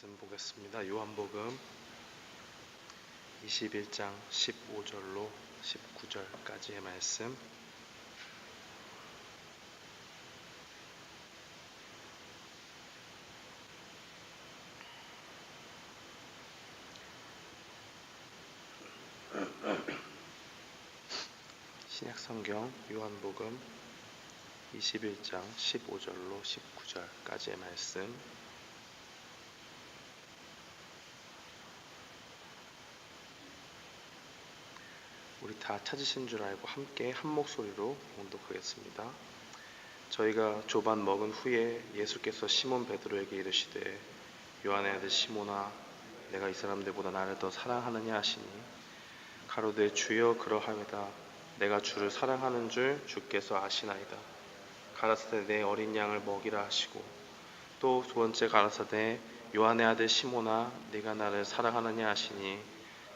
말씀 보겠습니다. 요한복음 21장 15절로 19절까지의 말씀. 신약성경 요한복음 21장 15절로 19절까지의 말씀. 우리 다 찾으신 줄 알고 함께 한 목소리로 봉독하겠습니다. 저희가 조반 먹은 후에 예수께서 시몬 베드로에게 이르시되 요한의 아들 시몬아 내가 이 사람들보다 나를 더 사랑하느냐 하시니 가로되 주여 그러하이다. 내가 주를 사랑하는 줄 주께서 아시나이다. 가라사대 내 어린 양을 먹이라 하시고 또 두 번째 가라사대 요한의 아들 시몬아 네가 나를 사랑하느냐 하시니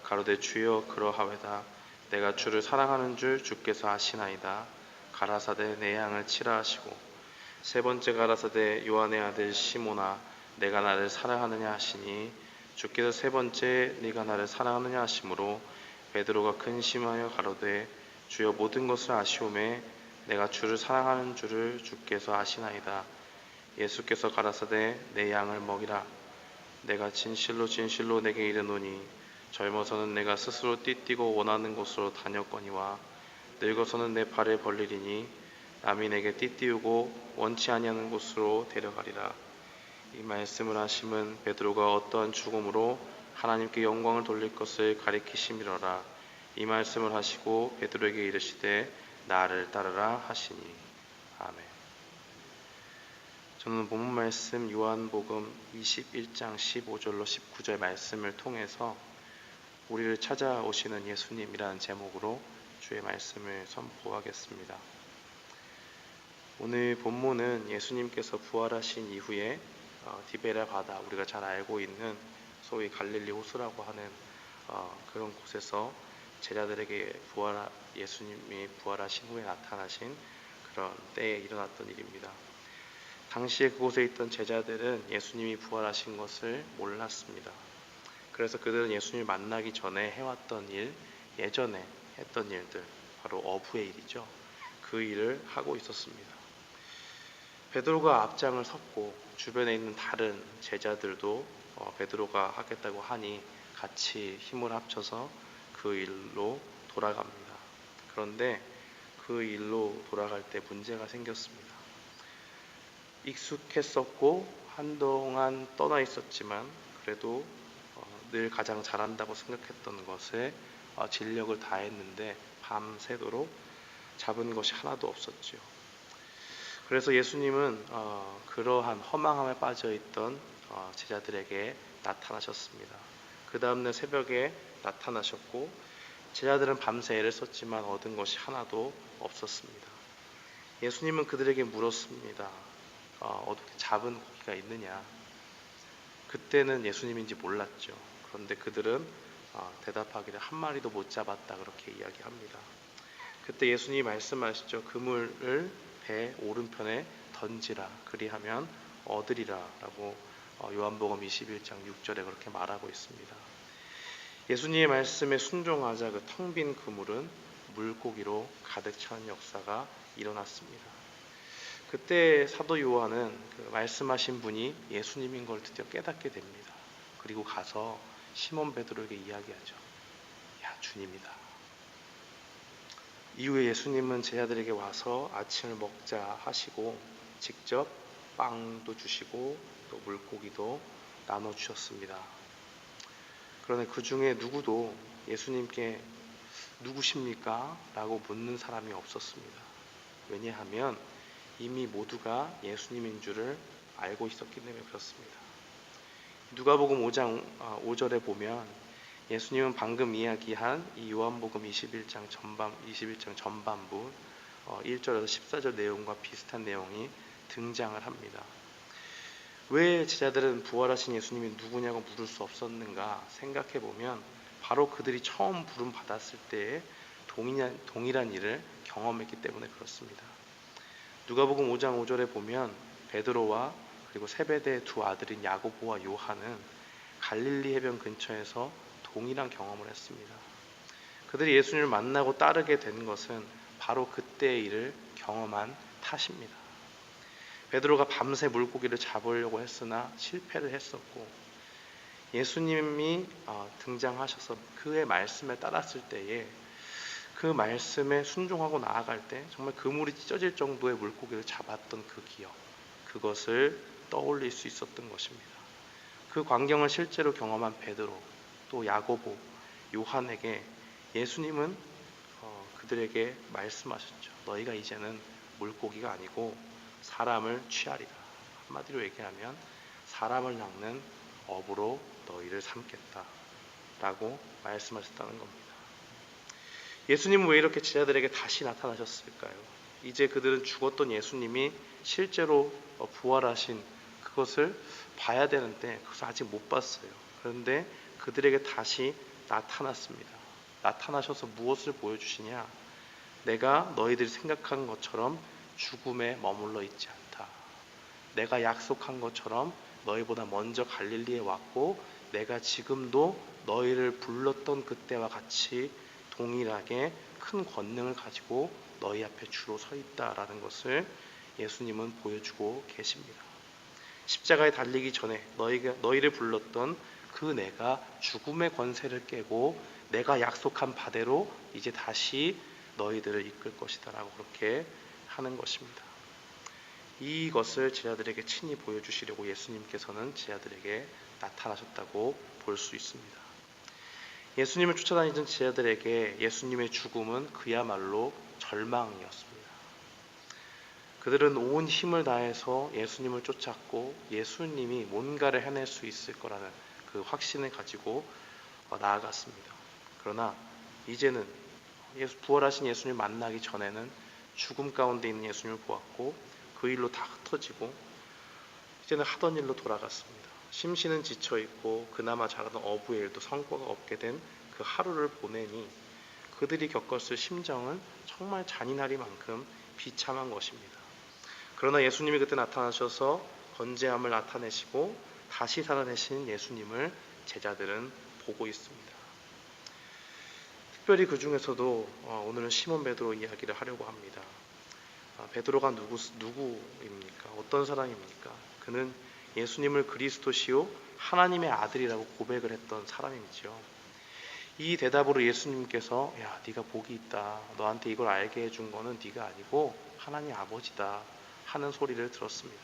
가로되 주여 그러하이다. 내가 주를 사랑하는 줄 주께서 아시나이다. 가라사대 내 양을 치라 하시고 세 번째 가라사대 요한의 아들 시몬아 내가 나를 사랑하느냐 하시니 주께서 세 번째 네가 나를 사랑하느냐 하시므로 베드로가 근심하여 가로되 주여 모든 것을 아시오매 내가 주를 사랑하는 줄을 주께서 아시나이다. 예수께서 가라사대 내 양을 먹이라. 내가 진실로 진실로 내게 이르노니 젊어서는 내가 스스로 띠띠고 원하는 곳으로 다녔거니와 늙어서는 내 발을 벌리리니 남이 내게 띠띠우고 원치 아니하는 곳으로 데려가리라. 이 말씀을 하심은 베드로가 어떠한 죽음으로 하나님께 영광을 돌릴 것을 가리키심이로라. 이 말씀을 하시고 베드로에게 이르시되 나를 따르라 하시니. 아멘. 저는 본문 말씀 요한복음 21장 15절로 19절 말씀을 통해서 우리를 찾아오시는 예수님이라는 제목으로 주의 말씀을 선포하겠습니다. 오늘 본문은 예수님께서 부활하신 이후에 디베랴 바다, 우리가 잘 알고 있는 소위 갈릴리 호수라고 하는 그런 곳에서 제자들에게 예수님이 부활하신 후에 나타나신 그런 때에 일어났던 일입니다. 당시에 그곳에 있던 제자들은 예수님이 부활하신 것을 몰랐습니다. 그래서 그들은 예수님을 만나기 전에 해왔던 일, 예전에 했던 일들, 바로 어부의 일이죠. 그 일을 하고 있었습니다. 베드로가 앞장을 섰고 주변에 있는 다른 제자들도 베드로가 하겠다고 하니 같이 힘을 합쳐서 그 일로 돌아갑니다. 그런데 그 일로 돌아갈 때 문제가 생겼습니다. 익숙했었고 한동안 떠나 있었지만 그래도 늘 가장 잘한다고 생각했던 것에 진력을 다했는데 밤새도록 잡은 것이 하나도 없었지요. 그래서 예수님은 그러한 허망함에 빠져있던 제자들에게 나타나셨습니다. 그 다음날 새벽에 나타나셨고 제자들은 밤새 애를 썼지만 얻은 것이 하나도 없었습니다. 예수님은 그들에게 물었습니다. 어떻게 잡은 고기가 있느냐? 그때는 예수님인지 몰랐죠. 그런데 그들은 대답하기를 한 마리도 못 잡았다 그렇게 이야기합니다. 그때 예수님이 말씀하시죠. 그물을 배 오른편에 던지라 그리하면 얻으리라 라고 요한복음 21장 6절에 그렇게 말하고 있습니다. 예수님의 말씀에 순종하자 그 텅 빈 그물은 물고기로 가득 차는 역사가 일어났습니다. 그때 사도 요한은 그 말씀하신 분이 예수님인 걸 드디어 깨닫게 됩니다. 그리고 가서 시몬 베드로에게 이야기하죠. 야, 주님이다. 이후에 예수님은 제자들에게 와서 아침을 먹자 하시고 직접 빵도 주시고 또 물고기도 나눠주셨습니다. 그러나 그 중에 누구도 예수님께 누구십니까? 라고 묻는 사람이 없었습니다. 왜냐하면 이미 모두가 예수님인 줄을 알고 있었기 때문에 그렇습니다. 누가복음 5장 5절에 보면 예수님은 방금 이야기한 이 요한복음 21장 전반부 1절에서 14절 내용과 비슷한 내용이 등장을 합니다. 왜 제자들은 부활하신 예수님이 누구냐고 물을 수 없었는가 생각해 보면 바로 그들이 처음 부름 받았을 때에 동일한 일을 경험했기 때문에 그렇습니다. 누가복음 5장 5절에 보면 베드로와 그리고 세베대의 두 아들인 야고보와 요한은 갈릴리 해변 근처에서 동일한 경험을 했습니다. 그들이 예수님을 만나고 따르게 된 것은 바로 그때의 일을 경험한 탓입니다. 베드로가 밤새 물고기를 잡으려고 했으나 실패를 했었고, 예수님이 등장하셔서 그의 말씀에 따랐을 때에 그 말씀에 순종하고 나아갈 때 정말 그물이 찢어질 정도의 물고기를 잡았던 그 기억, 그것을 떠올릴 수 있었던 것입니다. 그 광경을 실제로 경험한 베드로, 또 야고보, 요한에게 예수님은 그들에게 말씀하셨죠. 너희가 이제는 물고기가 아니고 사람을 취하리라. 한마디로 얘기하면 사람을 낚는 어부로 너희를 삼겠다 라고 말씀하셨다는 겁니다. 예수님은 왜 이렇게 제자들에게 다시 나타나셨을까요? 이제 그들은 죽었던 예수님이 실제로 부활하신 그것을 봐야 되는데 그것을 아직 못 봤어요. 그런데 그들에게 다시 나타났습니다. 나타나셔서 무엇을 보여주시냐? 내가 너희들이 생각한 것처럼 죽음에 머물러 있지 않다. 내가 약속한 것처럼 너희보다 먼저 갈릴리에 왔고 내가 지금도 너희를 불렀던 그때와 같이 동일하게 큰 권능을 가지고 너희 앞에 주로 서 있다라는 것을 예수님은 보여주고 계십니다. 십자가에 달리기 전에 너희를 불렀던 그 내가 죽음의 권세를 깨고 내가 약속한 바대로 이제 다시 너희들을 이끌 것이다 라고 그렇게 하는 것입니다. 이것을 제자들에게 친히 보여주시려고 예수님께서는 제자들에게 나타나셨다고 볼 수 있습니다. 예수님을 쫓아다니던 제자들에게 예수님의 죽음은 그야말로 절망이었습니다. 그들은 온 힘을 다해서 예수님을 쫓았고 예수님이 뭔가를 해낼 수 있을 거라는 그 확신을 가지고 나아갔습니다. 그러나 이제는 부활하신 예수님을 만나기 전에는 죽음 가운데 있는 예수님을 보았고 그 일로 다 흩어지고 이제는 하던 일로 돌아갔습니다. 심신은 지쳐있고 그나마 잘하던 어부의 일도 성과가 없게 된 그 하루를 보내니 그들이 겪었을 심정은 정말 잔인하리만큼 비참한 것입니다. 그러나 예수님이 그때 나타나셔서 건재함을 나타내시고 다시 살아내신 예수님을 제자들은 보고 있습니다. 특별히 그 중에서도 오늘은 시몬 베드로 이야기를 하려고 합니다. 베드로가 누구입니까? 어떤 사람입니까? 그는 예수님을 그리스도시요 하나님의 아들이라고 고백을 했던 사람이죠. 이 대답으로 예수님께서 야, 네가 복이 있다. 너한테 이걸 알게 해준 거는 네가 아니고 하나님 아버지다 하는 소리를 들었습니다.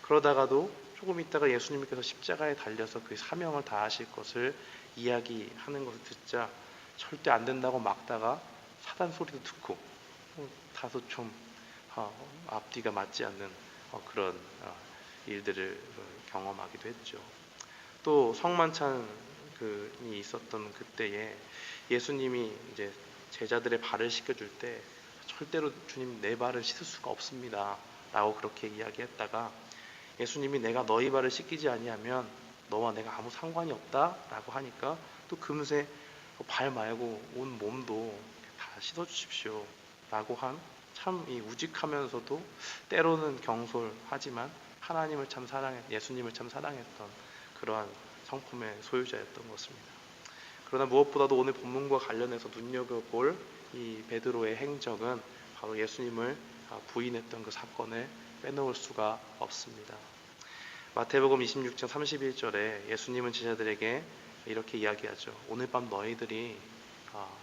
그러다가도 조금 있다가 예수님께서 십자가에 달려서 그 사명을 다하실 것을 이야기하는 것을 듣자 절대 안 된다고 막다가 사단 소리도 듣고 다소 좀 앞뒤가 맞지 않는 그런 일들을 경험하기도 했죠. 또 성만찬이 있었던 그때에 예수님이 이제 제자들의 발을 씻겨줄 때 절대로 주님 내 발을 씻을 수가 없습니다 라고 그렇게 이야기했다가 예수님이 내가 너희 발을 씻기지 아니하면 너와 내가 아무 상관이 없다 라고 하니까 또 금세 발 말고 온 몸도 다 씻어주십시오 라고 한 참 이 우직하면서도 때로는 경솔하지만 예수님을 참 사랑했던 그러한 성품의 소유자였던 것입니다. 그러나 무엇보다도 오늘 본문과 관련해서 눈여겨볼 이 베드로의 행적은 바로 예수님을 부인했던 그 사건을 빼놓을 수가 없습니다. 마태복음 26장 31절에 예수님은 제자들에게 이렇게 이야기하죠. 오늘 밤 너희들이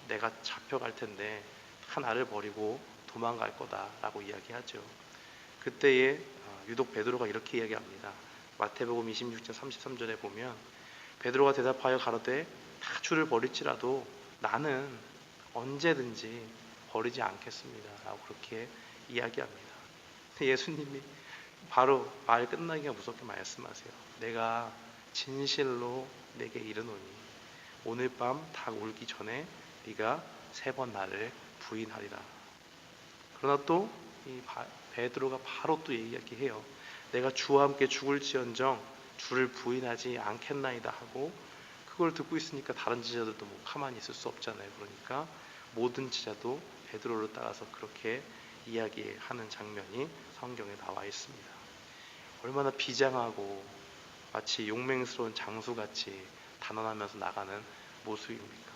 내가 잡혀갈 텐데 하나를 버리고 도망갈 거다라고 이야기하죠. 그때에 유독 베드로가 이렇게 이야기합니다. 마태복음 26장 33절에 보면 베드로가 대답하여 가로되 다 주를 버릴지라도 나는 언제든지 버리지 않겠습니다 라고 그렇게 이야기합니다. 예수님이 바로 말 끝나기가 무섭게 말씀하세요. 내가 진실로 내게 이르노니 오늘 밤 닭 울기 전에 네가 3번 나를 부인하리라. 그러나 또 이 베드로가 바로 또 이야기해요. 내가 주와 함께 죽을지언정 주를 부인하지 않겠나이다 하고 그걸 듣고 있으니까 다른 제자들도 뭐 가만히 있을 수 없잖아요. 그러니까 모든 제자도 베드로를 따라서 그렇게 이야기하는 장면이 성경에 나와 있습니다. 얼마나 비장하고 마치 용맹스러운 장수같이 단언하면서 나가는 모습입니까?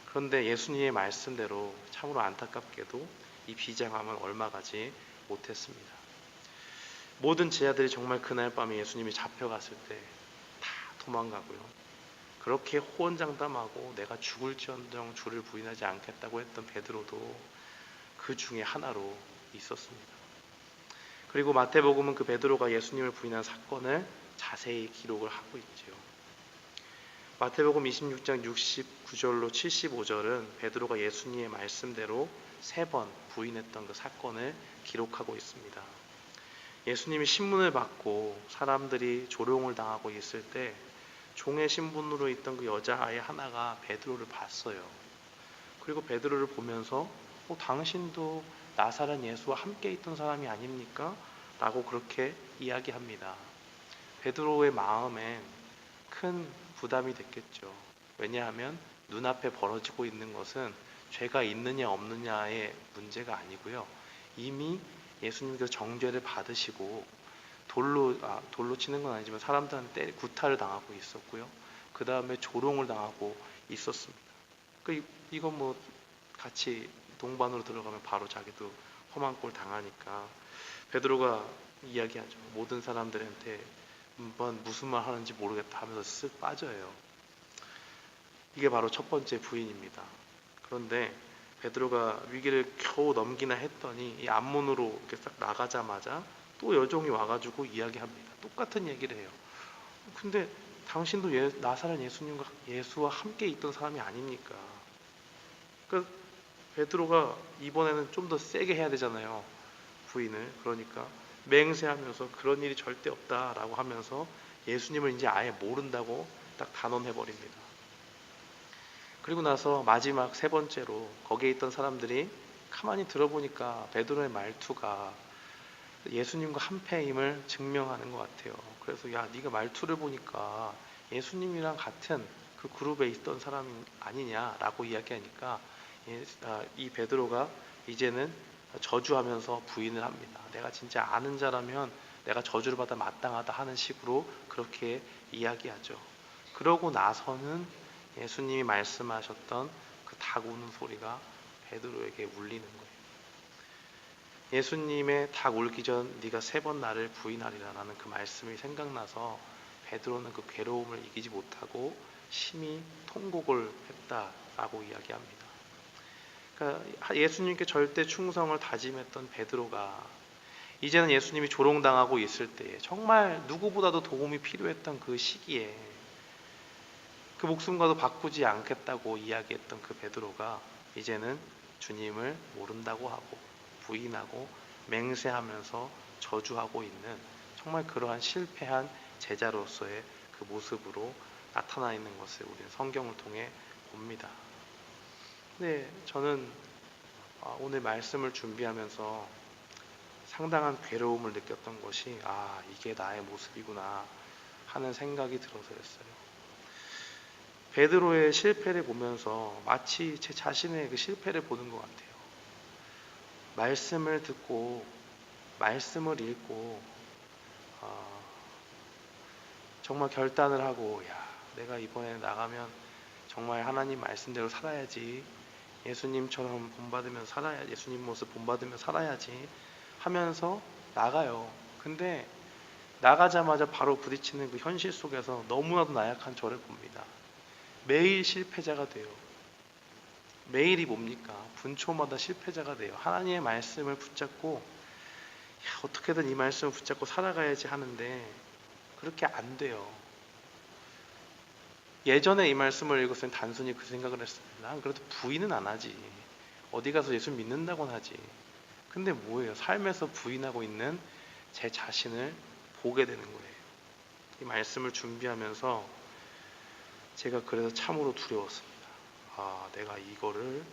그런데 예수님의 말씀대로 참으로 안타깝게도 이 비장함은 얼마 가지 못했습니다. 모든 제자들이 정말 그날 밤에 예수님이 잡혀갔을 때 다 도망가고요. 그렇게 호언장담하고 내가 죽을지언정 주를 부인하지 않겠다고 했던 베드로도 그 중에 하나로 있었습니다. 그리고 마태복음은 그 베드로가 예수님을 부인한 사건을 자세히 기록을 하고 있지요. 마태복음 26장 69절로 75절은 베드로가 예수님의 말씀대로 3번 부인했던 그 사건을 기록하고 있습니다. 예수님이 신문을 받고 사람들이 조롱을 당하고 있을 때 종의 신분으로 있던 그 여자아이 하나가 베드로를 봤어요. 그리고 베드로를 보면서 당신도 나사렛 예수와 함께 있던 사람이 아닙니까? 라고 그렇게 이야기합니다. 베드로의 마음엔 큰 부담이 됐겠죠. 왜냐하면 눈앞에 벌어지고 있는 것은 죄가 있느냐 없느냐의 문제가 아니고요. 이미 예수님께서 정죄를 받으시고 돌로 치는 건 아니지만 사람들한테 구타를 당하고 있었고요. 그 다음에 조롱을 당하고 있었습니다. 이건 뭐 같이 동반으로 들어가면 바로 자기도 험한 꼴 당하니까 베드로가 이야기하죠. 모든 사람들한테 무슨 말 하는지 모르겠다 하면서 쓱 빠져요. 이게 바로 첫 번째 부인입니다. 그런데 베드로가 위기를 겨우 넘기나 했더니 이 앞문으로 이렇게 싹 나가자마자 또 여종이 와가지고 이야기합니다. 똑같은 얘기를 해요. 근데 당신도 나사렛 예수와 함께 있던 사람이 아닙니까? 그러니까 베드로가 이번에는 좀 더 세게 해야 되잖아요. 부인을. 그러니까 맹세하면서 그런 일이 절대 없다라고 하면서 예수님을 이제 아예 모른다고 딱 단언해버립니다. 그리고 나서 마지막 3번째로 거기에 있던 사람들이 가만히 들어보니까 베드로의 말투가 예수님과 한패임을 증명하는 것 같아요. 그래서 야, 네가 말투를 보니까 예수님이랑 같은 그 그룹에 있던 사람 아니냐라고 이야기하니까 이 베드로가 이제는 저주하면서 부인을 합니다. 내가 진짜 아는 자라면 내가 저주를 받아 마땅하다 하는 식으로 그렇게 이야기하죠. 그러고 나서는 예수님이 말씀하셨던 그 닭 우는 소리가 베드로에게 울리는 거예요. 예수님의 닭 울기 전 네가 3번 나를 부인하리라 라는 그 말씀이 생각나서 베드로는 그 괴로움을 이기지 못하고 심히 통곡을 했다라고 이야기합니다. 그러니까 예수님께 절대 충성을 다짐했던 베드로가 이제는 예수님이 조롱당하고 있을 때에 정말 누구보다도 도움이 필요했던 그 시기에 그 목숨과도 바꾸지 않겠다고 이야기했던 그 베드로가 이제는 주님을 모른다고 하고 부인하고 맹세하면서 저주하고 있는 정말 그러한 실패한 제자로서의 그 모습으로 나타나 있는 것을 우리는 성경을 통해 봅니다. 근데 저는 오늘 말씀을 준비하면서 상당한 괴로움을 느꼈던 것이 이게 나의 모습이구나 하는 생각이 들어서였어요. 베드로의 실패를 보면서 마치 제 자신의 그 실패를 보는 것 같아요. 말씀을 듣고 말씀을 읽고 정말 결단을 하고 내가 이번에 나가면 정말 하나님 말씀대로 살아야지, 예수님처럼 본받으면 살아야, 예수님 모습 본받으며 살아야지 하면서 나가요. 근데 나가자마자 바로 부딪히는 그 현실 속에서 너무나도 나약한 저를 봅니다. 매일 실패자가 돼요. 매일이 뭡니까? 분초마다 실패자가 돼요. 하나님의 말씀을 붙잡고 어떻게든 이 말씀을 붙잡고 살아가야지 하는데 그렇게 안 돼요. 예전에 이 말씀을 읽었을 때 단순히 그 생각을 했습니다. 난 그래도 부인은 안 하지. 어디 가서 예수 믿는다고는 하지. 근데 뭐예요? 삶에서 부인하고 있는 제 자신을 보게 되는 거예요. 이 말씀을 준비하면서 제가 그래서 참으로 두려웠습니다. 내가 이거를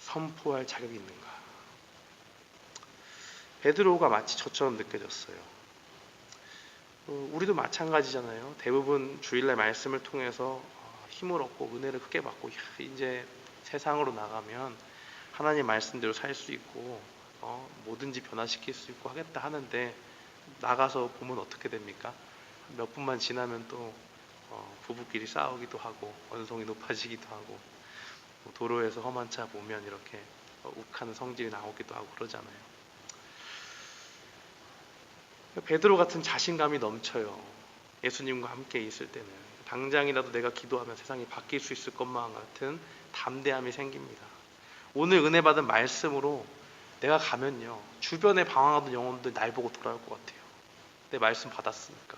선포할 자격이 있는가? 베드로가 마치 저처럼 느껴졌어요. 우리도 마찬가지잖아요. 대부분 주일날 말씀을 통해서 힘을 얻고 은혜를 크게 받고 이제 세상으로 나가면 하나님 말씀대로 살 수 있고 뭐든지 변화시킬 수 있고 하겠다 하는데 나가서 보면 어떻게 됩니까? 몇 분만 지나면 또 부부끼리 싸우기도 하고 언성이 높아지기도 하고 뭐 도로에서 험한 차 보면 이렇게 욱하는 성질이 나오기도 하고 그러잖아요. 베드로 같은 자신감이 넘쳐요. 예수님과 함께 있을 때는 당장이라도 내가 기도하면 세상이 바뀔 수 있을 것만 같은 담대함이 생깁니다. 오늘 은혜 받은 말씀으로 내가 가면요 주변에 방황하던 영혼들 날 보고 돌아올 것 같아요. 내 말씀 받았으니까.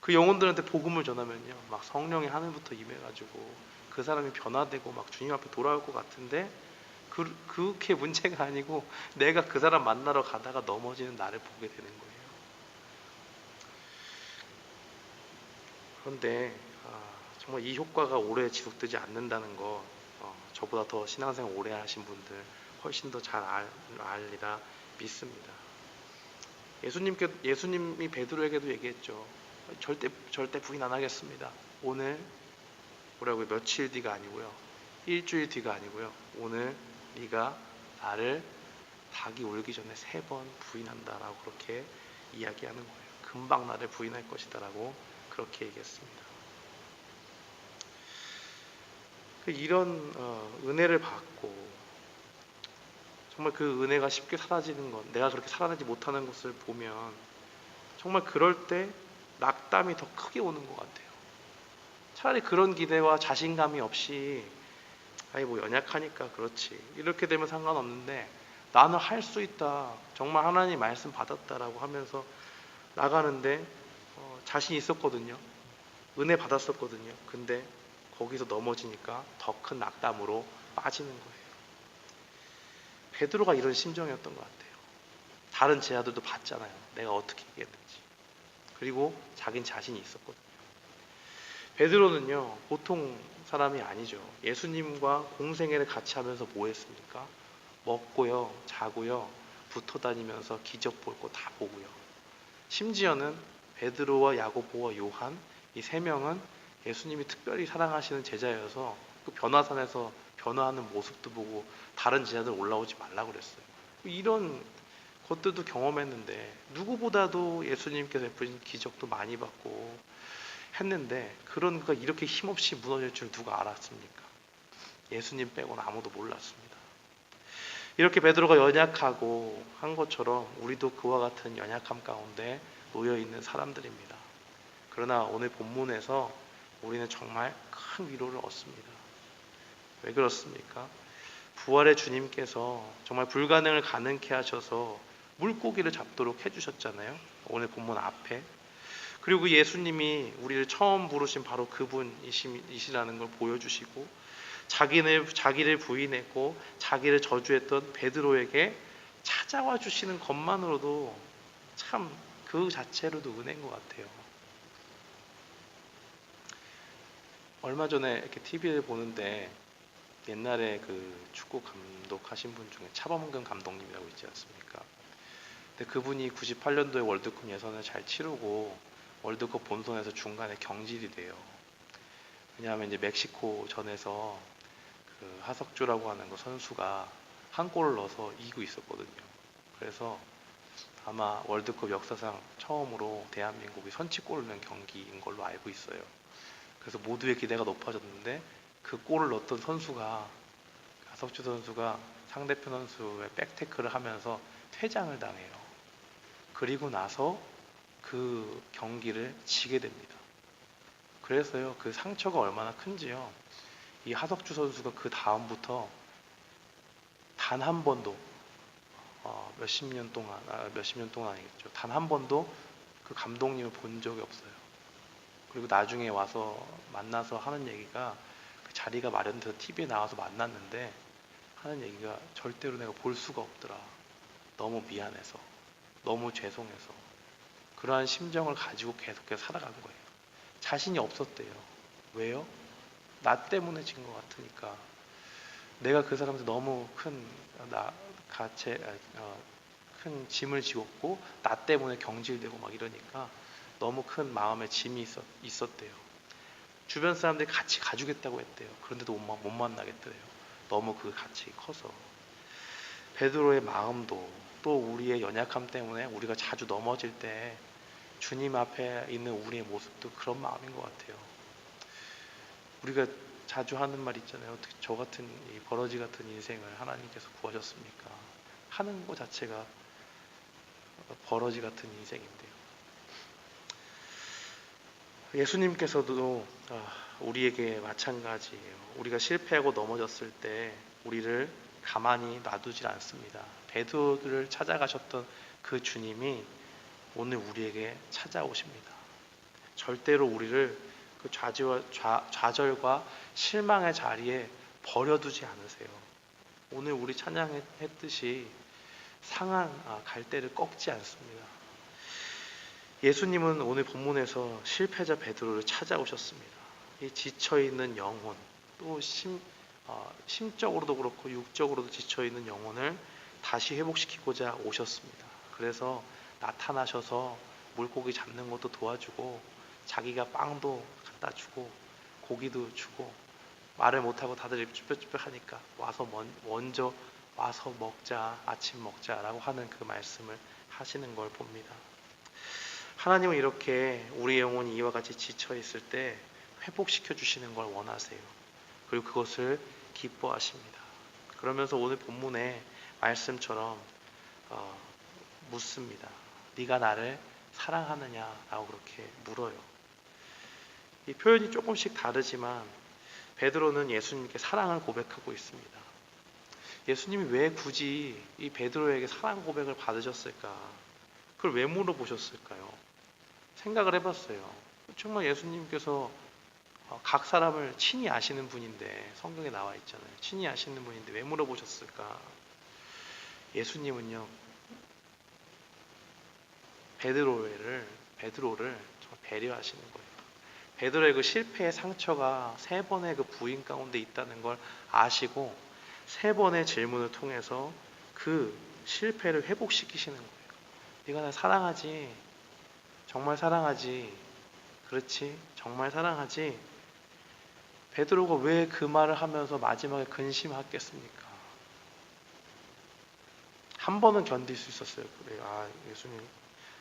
그 영혼들한테 복음을 전하면요 막 성령이 하늘부터 임해가지고 그 사람이 변화되고 막 주님 앞에 돌아올 것 같은데 그게 문제가 아니고 내가 그 사람 만나러 가다가 넘어지는 나를 보게 되는 거예요. 그런데 정말 이 효과가 오래 지속되지 않는다는 거 저보다 더 신앙생활 오래 하신 분들 훨씬 더 잘 알리라 믿습니다. 예수님이 베드로에게도 얘기했죠. 절대 부인 안 하겠습니다. 오늘 뭐라고요? 며칠 뒤가 아니고요. 일주일 뒤가 아니고요. 오늘 네가 나를 닭이 울기 전에 3번 부인한다라고 그렇게 이야기하는 거예요. 금방 나를 부인할 것이다라고 그렇게 얘기했습니다. 이런 은혜를 받고 정말 그 은혜가 쉽게 사라지는 것, 내가 그렇게 살아내지 못하는 것을 보면 정말 그럴 때 낙담이 더 크게 오는 것 같아요. 차라리 그런 기대와 자신감이 없이 아니 뭐 연약하니까 그렇지 이렇게 되면 상관없는데 나는 할 수 있다, 정말 하나님 말씀 받았다라고 하면서 나가는데 자신 있었거든요. 은혜 받았었거든요. 근데 거기서 넘어지니까 더 큰 낙담으로 빠지는 거예요. 베드로가 이런 심정이었던 것 같아요. 다른 제자들도 봤잖아요. 내가 어떻게 얘기했는지. 그리고 자긴 자신이 있었거든요. 베드로는요 보통 사람이 아니죠. 예수님과 공생애를 같이 하면서 뭐 했습니까? 먹고요 자고요 붙어 다니면서 기적 볼 거 다 보고요. 심지어는 베드로와 야고보와 요한 이 3명은 예수님이 특별히 사랑하시는 제자여서 그 변화산에서 변화하는 모습도 보고 다른 제자들 올라오지 말라고 그랬어요. 이런 것들도 경험했는데 누구보다도 예수님께서 베푸신 기적도 많이 받고 했는데 그런 거 이렇게 힘없이 무너질 줄 누가 알았습니까? 예수님 빼고는 아무도 몰랐습니다. 이렇게 베드로가 연약하고 한 것처럼 우리도 그와 같은 연약함 가운데 놓여 있는 사람들입니다. 그러나 오늘 본문에서 우리는 정말 큰 위로를 얻습니다. 왜 그렇습니까? 부활의 주님께서 정말 불가능을 가능케 하셔서 물고기를 잡도록 해주셨잖아요. 오늘 본문 앞에. 그리고 예수님이 우리를 처음 부르신 바로 그분이시라는 걸 보여주시고 자기를 부인했고 자기를 저주했던 베드로에게 찾아와 주시는 것만으로도 참 그 자체로도 은혜인 것 같아요. 얼마 전에 이렇게 TV를 보는데 옛날에 그 축구 감독하신 분 중에 차범근 감독님이라고 있지 않습니까? 근데 그분이 98년도에 월드컵 예선을 잘 치르고 월드컵 본선에서 중간에 경질이 돼요. 왜냐하면 이제 멕시코 전에서 그 하석주라고 하는 그 선수가 한 골을 넣어서 이기고 있었거든요. 그래서 아마 월드컵 역사상 처음으로 대한민국이 선취골을 넣은 경기인 걸로 알고 있어요. 그래서 모두의 기대가 높아졌는데 그 골을 넣었던 선수가 하석주 선수가 상대편 선수의 백태클을 하면서 퇴장을 당해요. 그리고 나서 그 경기를 지게 됩니다. 그래서요 그 상처가 얼마나 큰지요. 이 하석주 선수가 그 다음부터 단 한 번도 몇십 년 동안 아니겠죠. 단 한 번도 그 감독님을 본 적이 없어요. 그리고 나중에 와서 만나서 하는 얘기가 그 자리가 마련돼서 TV에 나와서 만났는데 하는 얘기가 절대로 내가 볼 수가 없더라. 너무 미안해서, 너무 죄송해서 그러한 심정을 가지고 계속해서 살아간 거예요. 자신이 없었대요. 왜요? 나 때문에 진 것 같으니까. 내가 그 사람한테 너무 큰 짐을 지웠고 나 때문에 경질되고 막 이러니까 너무 큰 마음의 짐이 있었대요. 주변 사람들이 같이 가주겠다고 했대요. 그런데도 못 만나겠대요. 너무 그 가치 커서. 베드로의 마음도 또 우리의 연약함 때문에 우리가 자주 넘어질 때 주님 앞에 있는 우리의 모습도 그런 마음인 것 같아요. 우리가 자주 하는 말 있잖아요. 어떻게 저 같은 이 버러지 같은 인생을 하나님께서 구하셨습니까? 하는 것 자체가 버러지 같은 인생인데요. 예수님께서도 우리에게 마찬가지예요. 우리가 실패하고 넘어졌을 때 우리를 가만히 놔두질 않습니다. 베드로를 찾아가셨던 그 주님이 오늘 우리에게 찾아오십니다. 절대로 우리를 그 좌절과 실망의 자리에 버려두지 않으세요. 오늘 우리 찬양했듯이 상한 갈대를 꺾지 않습니다. 예수님은 오늘 본문에서 실패자 베드로를 찾아오셨습니다. 이 지쳐있는 영혼, 또 심적으로도 그렇고 육적으로도 지쳐있는 영혼을 다시 회복시키고자 오셨습니다. 그래서 나타나셔서 물고기 잡는 것도 도와주고 자기가 빵도 갖다 주고 고기도 주고 말을 못하고 다들 쭈뼛쭈뼛 하니까 먼저 와서 먹자, 아침 먹자라고 하는 그 말씀을 하시는 걸 봅니다. 하나님은 이렇게 우리 영혼이 이와 같이 지쳐 있을 때 회복시켜 주시는 걸 원하세요. 그리고 그것을 기뻐하십니다. 그러면서 오늘 본문의 말씀처럼 묻습니다. 네가 나를 사랑하느냐라고 그렇게 물어요. 이 표현이 조금씩 다르지만 베드로는 예수님께 사랑을 고백하고 있습니다. 예수님이 왜 굳이 이 베드로에게 사랑 고백을 받으셨을까? 그걸 왜 물어보셨을까요? 생각을 해봤어요. 정말 예수님께서 각 사람을 친히 아시는 분인데, 성경에 나와 있잖아요. 친히 아시는 분인데 왜 물어보셨을까? 예수님은요, 베드로를 정말 배려하시는 거예요. 베드로의 그 실패의 상처가 3번의 그 부인 가운데 있다는 걸 아시고 3번의 질문을 통해서 그 실패를 회복시키시는 거예요. 네가 날 사랑하지? 정말 사랑하지? 그렇지? 정말 사랑하지? 베드로가 왜 그 말을 하면서 마지막에 근심했겠습니까? 한 번은 견딜 수 있었어요. 그래, 예수님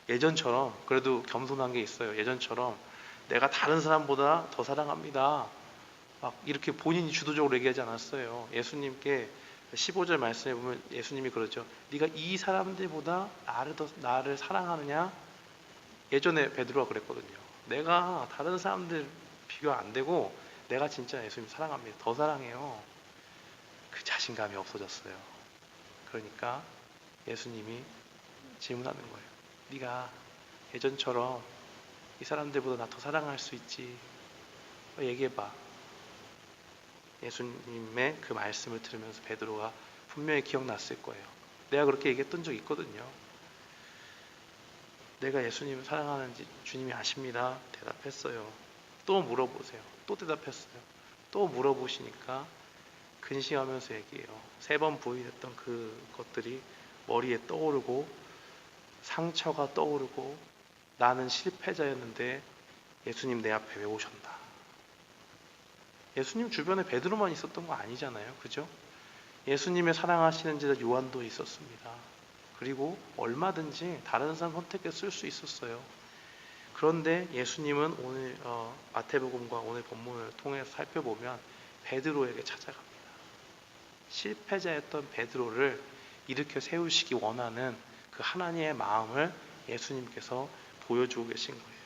예전처럼 그래도 겸손한 게 있어요. 예전처럼 내가 다른 사람보다 더 사랑합니다. 막 이렇게 본인이 주도적으로 얘기하지 않았어요. 예수님께 15절 말씀해 보면 예수님이 그러죠. 네가 이 사람들보다 나를 사랑하느냐? 예전에 베드로가 그랬거든요. 내가 다른 사람들 비교 안 되고 내가 진짜 예수님 사랑합니다. 더 사랑해요. 그 자신감이 없어졌어요. 그러니까 예수님이 질문하는 거예요. 네가 예전처럼 이 사람들보다 나 더 사랑할 수 있지? 얘기해봐. 예수님의 그 말씀을 들으면서 베드로가 분명히 기억났을 거예요. 내가 그렇게 얘기했던 적 있거든요. 내가 예수님을 사랑하는지 주님이 아십니다. 대답했어요. 또 물어보세요. 또 대답했어요. 또 물어보시니까 근심하면서 얘기해요. 3번 부인했던 그것들이 머리에 떠오르고 상처가 떠오르고 나는 실패자였는데 예수님 내 앞에 왜 오셨나? 예수님 주변에 베드로만 있었던 거 아니잖아요. 그죠? 예수님의 사랑하시는 제자 요한도 있었습니다. 그리고 얼마든지 다른 사람 선택해 쓸 수 있었어요. 그런데 예수님은 오늘 마태복음과 오늘 본문을 통해서 살펴보면 베드로에게 찾아갑니다. 실패자였던 베드로를 일으켜 세우시기 원하는 그 하나님의 마음을 예수님께서 보여주고 계신 거예요.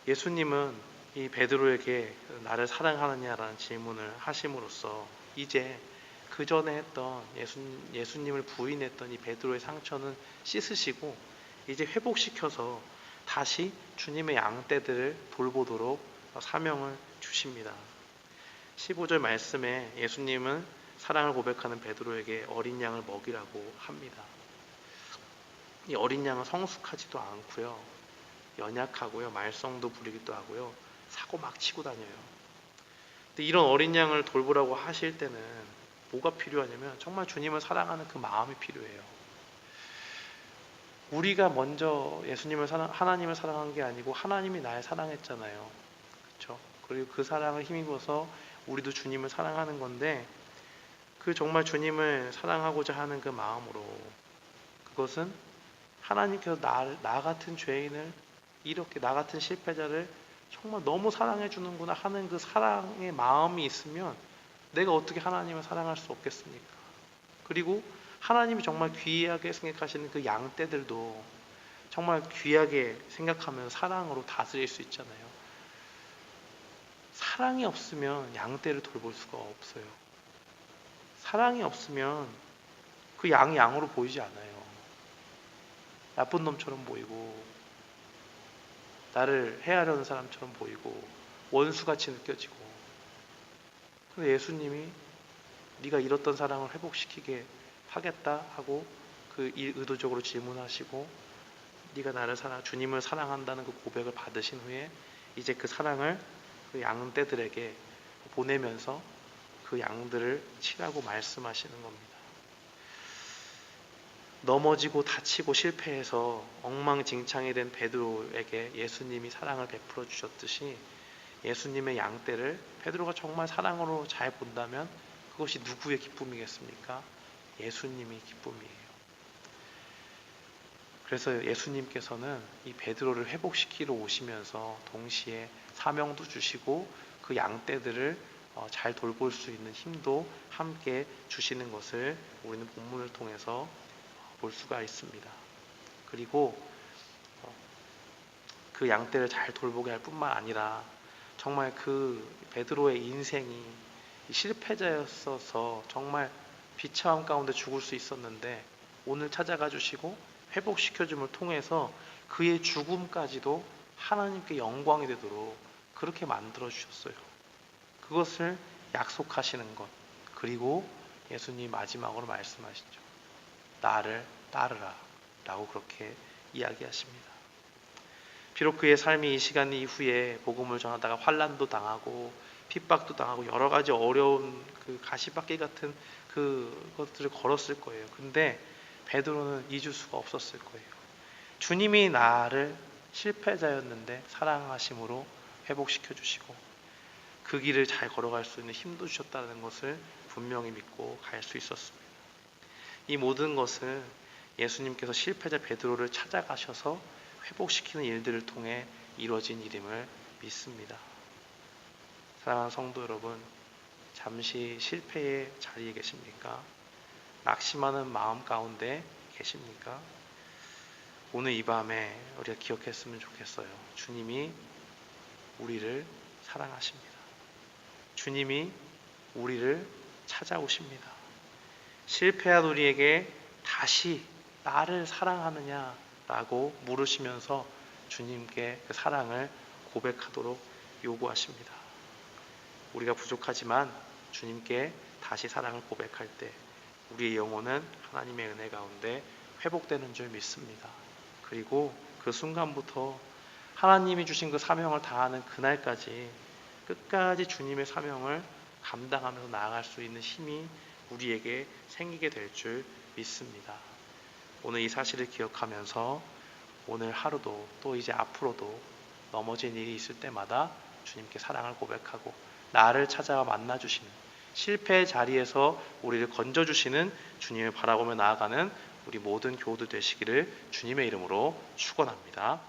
예수님은 이 베드로에게 나를 사랑하느냐라는 질문을 하심으로써 이제 그 전에 했던 예수님을 부인했던 이 베드로의 상처는 씻으시고 이제 회복시켜서 다시 주님의 양떼들을 돌보도록 사명을 주십니다. 15절 말씀에 예수님은 사랑을 고백하는 베드로에게 어린 양을 먹이라고 합니다. 이 어린 양은 성숙하지도 않고요. 연약하고요. 말썽도 부리기도 하고요. 사고 막 치고 다녀요. 근데 이런 어린 양을 돌보라고 하실 때는 뭐가 필요하냐면 정말 주님을 사랑하는 그 마음이 필요해요. 우리가 먼저 하나님을 사랑한 게 아니고 하나님이 날 사랑했잖아요. 그렇죠? 그리고 그 사랑을 힘입어서 우리도 주님을 사랑하는 건데 그 정말 주님을 사랑하고자 하는 그 마음으로 그것은 하나님께서 나 같은 죄인을, 이렇게 나 같은 실패자를 정말 너무 사랑해 주는구나 하는 그 사랑의 마음이 있으면 내가 어떻게 하나님을 사랑할 수 없겠습니까? 그리고 하나님이 정말 귀하게 생각하시는 그 양떼들도 정말 귀하게 생각하면 사랑으로 다스릴 수 있잖아요. 사랑이 없으면 양떼를 돌볼 수가 없어요. 사랑이 없으면 그 양이 양으로 보이지 않아요. 나쁜 놈처럼 보이고, 나를 해하려는 사람처럼 보이고, 원수같이 느껴지고. 근데 예수님이 네가 잃었던 사랑을 회복시키게 하겠다 하고 그 의도적으로 질문하시고, 네가 나를 주님을 사랑한다는 그 고백을 받으신 후에 이제 그 사랑을 그 양떼들에게 보내면서 그 양들을 치라고 말씀하시는 겁니다. 넘어지고 다치고 실패해서 엉망진창이 된 베드로에게 예수님이 사랑을 베풀어 주셨듯이 예수님의 양떼를 베드로가 정말 사랑으로 잘 본다면 그것이 누구의 기쁨이겠습니까? 예수님의 기쁨이에요. 그래서 예수님께서는 이 베드로를 회복시키러 오시면서 동시에 사명도 주시고 그 양떼들을 잘 돌볼 수 있는 힘도 함께 주시는 것을 우리는 본문을 통해서 볼 수가 있습니다. 그리고 그 양떼를 잘 돌보게 할 뿐만 아니라 정말 그 베드로의 인생이 실패자였어서 정말 비참함 가운데 죽을 수 있었는데 오늘 찾아가 주시고 회복시켜줌을 통해서 그의 죽음까지도 하나님께 영광이 되도록 그렇게 만들어 주셨어요. 그것을 약속하시는 것. 그리고 예수님 마지막으로 말씀하시죠. 나를 따르라 라고 그렇게 이야기하십니다. 비록 그의 삶이 이 시간 이후에 복음을 전하다가 환난도 당하고 핍박도 당하고 여러 가지 어려운 그 가시밭길 같은 그것들을 걸었을 거예요. 근데 베드로는 잊을 수가 없었을 거예요. 주님이 나를 실패자였는데 사랑하심으로 회복시켜 주시고 그 길을 잘 걸어갈 수 있는 힘도 주셨다는 것을 분명히 믿고 갈 수 있었습니다. 이 모든 것은 예수님께서 실패자 베드로를 찾아가셔서 회복시키는 일들을 통해 이루어진 일임을 믿습니다. 사랑하는 성도 여러분, 잠시 실패의 자리에 계십니까? 낙심하는 마음 가운데 계십니까? 오늘 이 밤에 우리가 기억했으면 좋겠어요. 주님이 우리를 사랑하십니다. 주님이 우리를 찾아오십니다. 실패한 우리에게 다시 나를 사랑하느냐라고 물으시면서 주님께 그 사랑을 고백하도록 요구하십니다. 우리가 부족하지만 주님께 다시 사랑을 고백할 때 우리의 영혼은 하나님의 은혜 가운데 회복되는 줄 믿습니다. 그리고 그 순간부터 하나님이 주신 그 사명을 다하는 그날까지 끝까지 주님의 사명을 감당하면서 나아갈 수 있는 힘이 우리에게 생기게 될 줄 믿습니다. 오늘 이 사실을 기억하면서 오늘 하루도 또 이제 앞으로도 넘어진 일이 있을 때마다 주님께 사랑을 고백하고 나를 찾아와 만나주시는 실패의 자리에서 우리를 건져주시는 주님을 바라보며 나아가는 우리 모든 교우들 되시기를 주님의 이름으로 축원합니다.